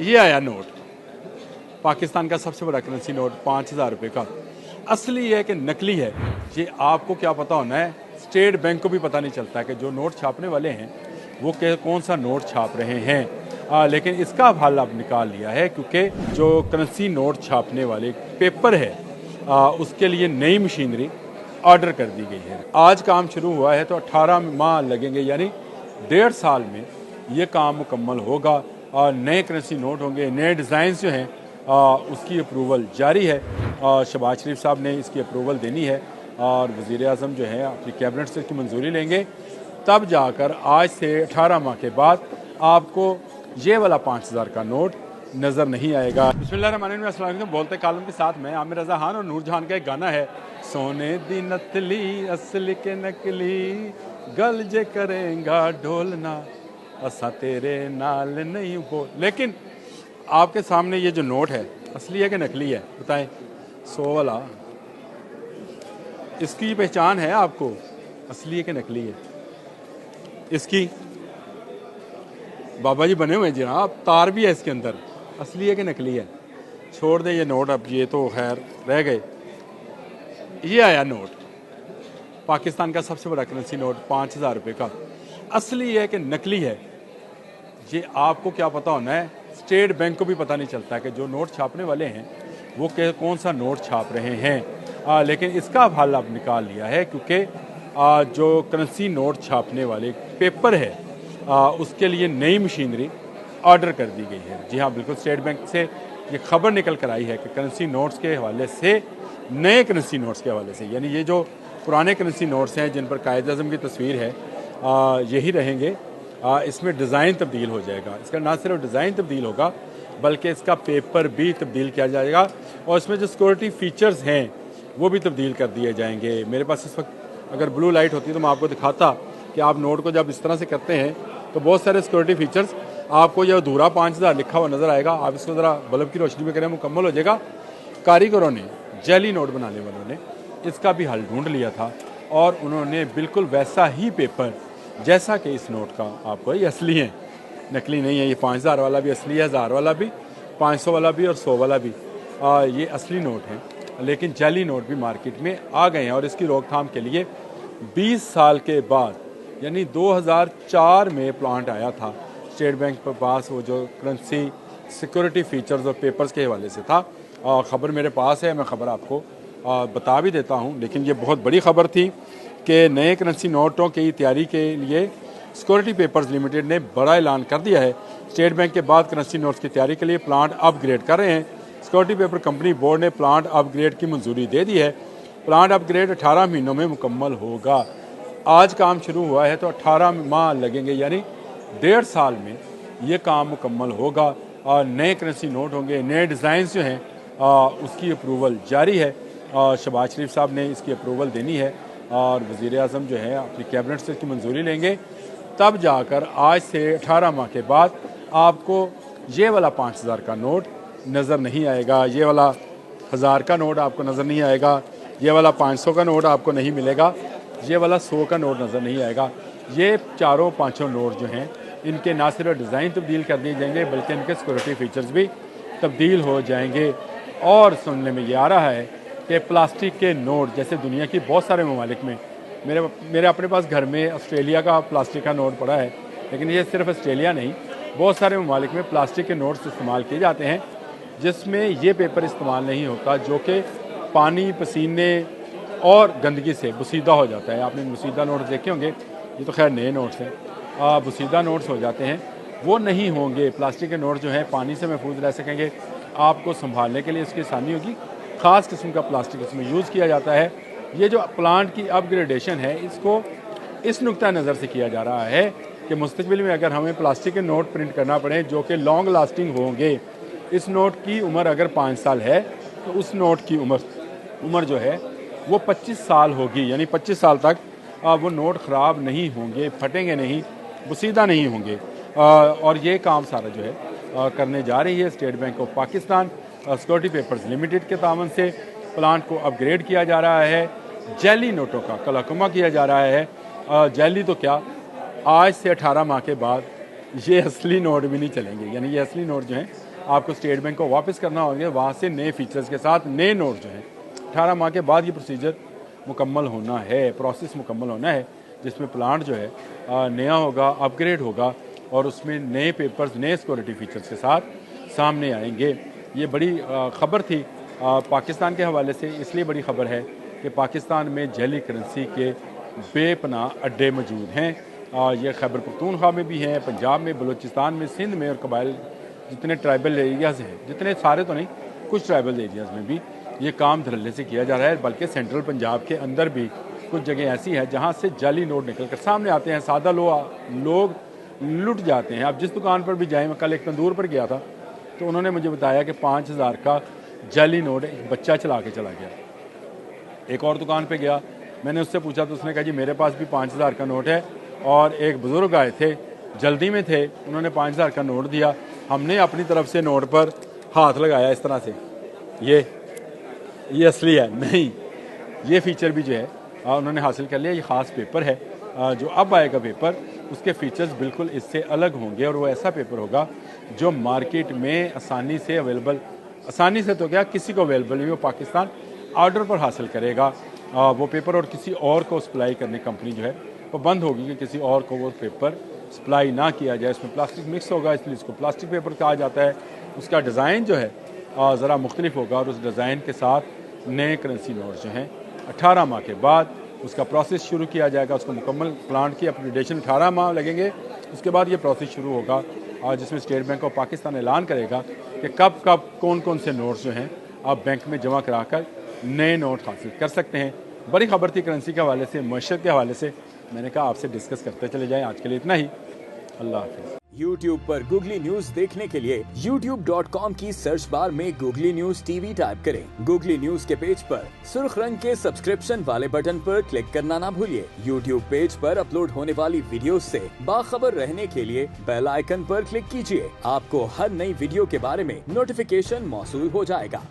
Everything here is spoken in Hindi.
ये आया नोट, पाकिस्तान का सबसे बड़ा करेंसी नोट 5,000 रुपये का। असली है कि नकली है, ये आपको क्या पता होना है। स्टेट बैंक को भी पता नहीं चलता कि जो नोट छापने वाले हैं वो कौन सा नोट छाप रहे हैं। लेकिन इसका हल अब निकाल लिया है, क्योंकि जो करेंसी नोट छापने वाले पेपर है उसके लिए नई मशीनरी ऑर्डर कर दी गई है। आज काम शुरू हुआ है तो 18 माह लगेंगे, यानी 1.5 साल में ये काम मुकम्मल होगा और नए करेंसी नोट होंगे। नए डिज़ाइन जो हैं उसकी अप्रूवल जारी है। शहबाज शरीफ साहब ने इसकी अप्रूवल देनी है और वज़ीर आज़म जो है अपनी कैबिनेट से इसकी मंजूरी लेंगे, तब जाकर आज से 18 माह के बाद आपको ये वाला 5,000 का नोट नज़र नहीं आएगा। बिस्मिल्लाहिर्रहमानिर्रहीम, अस्सलाम वालेकुम। बोलते कालम के साथ मैं आमिर रज़ा खान और नूरजहान का एक गाना है, सोने दी नतली असल के नकली गल जे करेंगा ढोलना असा तेरे नाल नहीं बोल। लेकिन आपके सामने ये जो नोट है असली है कि नकली है, बताएं। 100 वाला, इसकी पहचान है आपको, असली है कि नकली है? इसकी बाबा जी बने हुए हैं जनाब, तार भी है इसके अंदर, असली है कि नकली है? छोड़ दे ये नोट, अब ये तो खैर रह गए। ये आया नोट, पाकिस्तान का सबसे बड़ा करेंसी नोट 5,000 रुपये का। असली है कि नकली है, ये आपको क्या पता होना है। स्टेट बैंक को भी पता नहीं चलता कि जो नोट छापने वाले हैं वो कौन सा नोट छाप रहे हैं। लेकिन इसका हल अब निकाल लिया है, क्योंकि जो करेंसी नोट छापने वाले पेपर है उसके लिए नई मशीनरी ऑर्डर कर दी गई है। जी हाँ, बिल्कुल, स्टेट बैंक से ये खबर निकल कर आई है कि करेंसी नोट्स के हवाले से, नए करेंसी नोट्स के हवाले से, यानी ये जो पुराने करेंसी नोट्स हैं जिन पर कायद आज़म की तस्वीर है यही रहेंगे। इसमें डिज़ाइन तब्दील हो जाएगा। इसका ना सिर्फ डिज़ाइन तब्दील होगा बल्कि इसका पेपर भी तब्दील किया जाएगा और इसमें जो सिक्योरिटी फ़ीचर्स हैं वो भी तब्दील कर दिए जाएंगे। मेरे पास इस वक्त अगर ब्लू लाइट होती तो मैं आपको दिखाता कि आप नोट को जब इस तरह से करते हैं तो बहुत सारे सिक्योरिटी फ़ीचर्स आपको यह अधूरा 5,000 लिखा हुआ नज़र आएगा। आप इसको ज़रा बल्ब की रोशनी में करें, मुकम्मल हो जाएगा। कारीगरों ने, जाली नोट बनाने वालों ने इसका भी हल ढूंढ लिया था और उन्होंने बिल्कुल वैसा ही पेपर जैसा कि इस नोट का आपको, ये असली है, नकली नहीं है। ये 5,000 वाला भी असली है, 1,000 वाला भी, 500 वाला भी और 100 वाला भी ये असली नोट हैं। लेकिन जाली नोट भी मार्केट में आ गए हैं और इसकी रोकथाम के लिए 20 साल के बाद, यानी 2004 में प्लांट आया था स्टेट बैंक के पास, वो जो करेंसी सिक्योरिटी फीचर्स और पेपर्स के हवाले से था। ख़बर मेरे पास है, मैं ख़बर आपको बता भी देता हूँ। लेकिन ये बहुत बड़ी ख़बर थी कि नए करेंसी नोटों की तैयारी के लिए सिक्योरिटी पेपर्स लिमिटेड ने बड़ा ऐलान कर दिया है। स्टेट बैंक के बाद करेंसी नोट्स की तैयारी के लिए प्लांट अपग्रेड कर रहे हैं। सिक्योरिटी पेपर कंपनी बोर्ड ने प्लांट अपग्रेड की मंजूरी दे दी है। प्लांट अपग्रेड 18 महीनों में मुकम्मल होगा। आज काम शुरू हुआ है तो 18 माह लगेंगे, यानी 1.5 साल में ये काम मुकम्मल होगा और नए करेंसी नोट होंगे। नए डिज़ाइन जो हैं उसकी अप्रूवल जारी है। शहबाज शरीफ साहब ने इसकी अप्रूवल देनी है और वज़ीर आज़म जो है अपनी कैबिनेट से इसकी मंजूरी लेंगे, तब जाकर आज से 18 माह के बाद आपको ये वाला 5,000 का नोट नज़र नहीं आएगा। ये वाला 1,000 का नोट आपको नज़र नहीं आएगा। ये वाला 500 का नोट आपको नहीं मिलेगा। ये वाला 100 का नोट नज़र नहीं आएगा। ये चारों पाँचों नोट जो हैं इनके ना सिर्फ डिज़ाइन तब्दील कर दिए जाएंगे बल्कि इनके सिक्योरिटी फ़ीचर्स भी तब्दील हो जाएंगे। और सुनने में ये आ रहा है कि प्लास्टिक के नोट, जैसे दुनिया की बहुत सारे ममालिक में, मेरे अपने पास घर में ऑस्ट्रेलिया का प्लास्टिक का नोट पड़ा है, लेकिन ये सिर्फ ऑस्ट्रेलिया नहीं, बहुत सारे ममालिक में प्लास्टिक के नोट्स इस्तेमाल किए जाते हैं जिसमें ये पेपर इस्तेमाल नहीं होता, जो कि पानी, पसीने और गंदगी से बुसीदा हो जाता है। आपने बुसीदा नोट देखे होंगे, ये तो खैर नए नोट्स हैं, बुसीदा नोट्स हो जाते हैं, वो नहीं होंगे। प्लास्टिक के नोट जो हैं पानी से महफूज रह सकेंगे। आपको संभालने के लिए इसकी आसानी होगी। ख़ास किस्म का प्लास्टिक इसमें यूज़ किया जाता है। ये जो प्लांट की अपग्रेडेशन है इसको इस नुक्ता नज़र से किया जा रहा है कि मुस्तकबिल में अगर हमें प्लास्टिक के नोट प्रिंट करना पड़े जो कि लॉन्ग लास्टिंग होंगे, इस नोट की उम्र अगर 5 साल है तो उस नोट की उम्र जो है वो 25 साल होगी, यानी 25 साल तक वो नोट ख़राब नहीं होंगे, फटेंगे नहीं, बुसीदा नहीं होंगे। और ये काम सारा जो है करने जा रही है state bank of Pakistan security papers limited के तावन से। प्लांट को अपग्रेड किया जा रहा है, जैली नोटों का कलाकुमा किया जा रहा है। जैली तो क्या, आज से 18 माह के बाद ये असली नोट भी नहीं चलेंगे, यानी ये असली नोट जो हैं आपको स्टेट बैंक को वापस करना होगा, वहाँ से नए फीचर्स के साथ नए नोट जो हैं 18 माह के बाद ये प्रोसीजर मुकम्मल होना है, प्रोसेस मुकम्मल होना है, जिसमें प्लांट जो है नया होगा, अपग्रेड होगा और उसमें नए पेपर्स, नए सिक्योरिटी फीचर्स के साथ सामने आएंगे। ये बड़ी ख़बर थी पाकिस्तान के हवाले से, इसलिए बड़ी ख़बर है कि पाकिस्तान में जैली करेंसी के बेपनाह अड्डे मौजूद हैं। ये खैबर पख्तूनख्वा में भी हैं, पंजाब में, बलूचिस्तान में, सिंध में और कबाइल जितने ट्राइबल एरियाज़ हैं, जितने सारे तो नहीं, कुछ ट्राइबल एरियाज़ में भी ये काम धड़ल्ले से किया जा रहा है। बल्कि सेंट्रल पंजाब के अंदर भी कुछ जगह ऐसी है जहाँ से जाली नोट निकल कर सामने आते हैं, सादा लोग लुट जाते हैं। अब जिस दुकान पर भी जाएँ, मैं कल एक तंदूर पर गया था तो उन्होंने मुझे बताया कि 5000 का जाली नोट एक बच्चा चला के चला गया। एक और दुकान पे गया, मैंने उससे पूछा तो उसने कहा जी मेरे पास भी 5000 का नोट है, और एक बुज़ुर्ग आए थे, जल्दी में थे, उन्होंने 5000 का नोट दिया, हमने अपनी तरफ से नोट पर हाथ लगाया इस तरह से, ये असली है नहीं, ये फीचर भी जो है उन्होंने हासिल कर लिया। ये ख़ास पेपर है, जो अब आएगा पेपर, उसके फीचर्स बिल्कुल इससे अलग होंगे और वो ऐसा पेपर होगा जो मार्केट में आसानी से अवेलेबल, आसानी से तो क्या किसी को अवेलेबल नहीं, वो पाकिस्तान ऑर्डर पर हासिल करेगा वो पेपर, और किसी और को सप्लाई करने कंपनी जो है वो बंद होगी कि किसी और को वो पेपर सप्लाई ना किया जाए। इसमें प्लास्टिक मिक्स होगा, इसलिए इसको प्लास्टिक पेपर कहा जाता है। उसका डिज़ाइन जो है ज़रा मुख्तलिफ होगा और उस डिज़ाइन के साथ नए करेंसी नोट जो हैं 18 माह के बाद उसका प्रोसेस शुरू किया जाएगा। उसको मुकम्मल प्लांट की अपग्रेडेशन 18 माह लगेंगे, उसके बाद ये प्रोसेस शुरू होगा और जिसमें स्टेट बैंक ऑफ पाकिस्तान ऐलान करेगा कि कब कब कौन कौन से नोट्स जो हैं आप बैंक में जमा कराकर नए नोट हासिल कर सकते हैं। बड़ी खबर थी करेंसी के हवाले से, मईशत के हवाले से, मैंने कहा आपसे डिस्कस करते चले जाएं। आज के लिए इतना ही, अल्लाह हाफिज़। YouTube पर गूगली न्यूज देखने के लिए youtube.com की सर्च बार में गूगली न्यूज टीवी टाइप करें। गूगली न्यूज के पेज पर सुर्ख रंग के सब्सक्रिप्शन वाले बटन पर क्लिक करना ना भूलिए। YouTube पेज पर अपलोड होने वाली वीडियोस से बाखबर रहने के लिए बेल आइकन पर क्लिक कीजिए। आपको हर नई वीडियो के बारे में नोटिफिकेशन मौसूल हो जाएगा।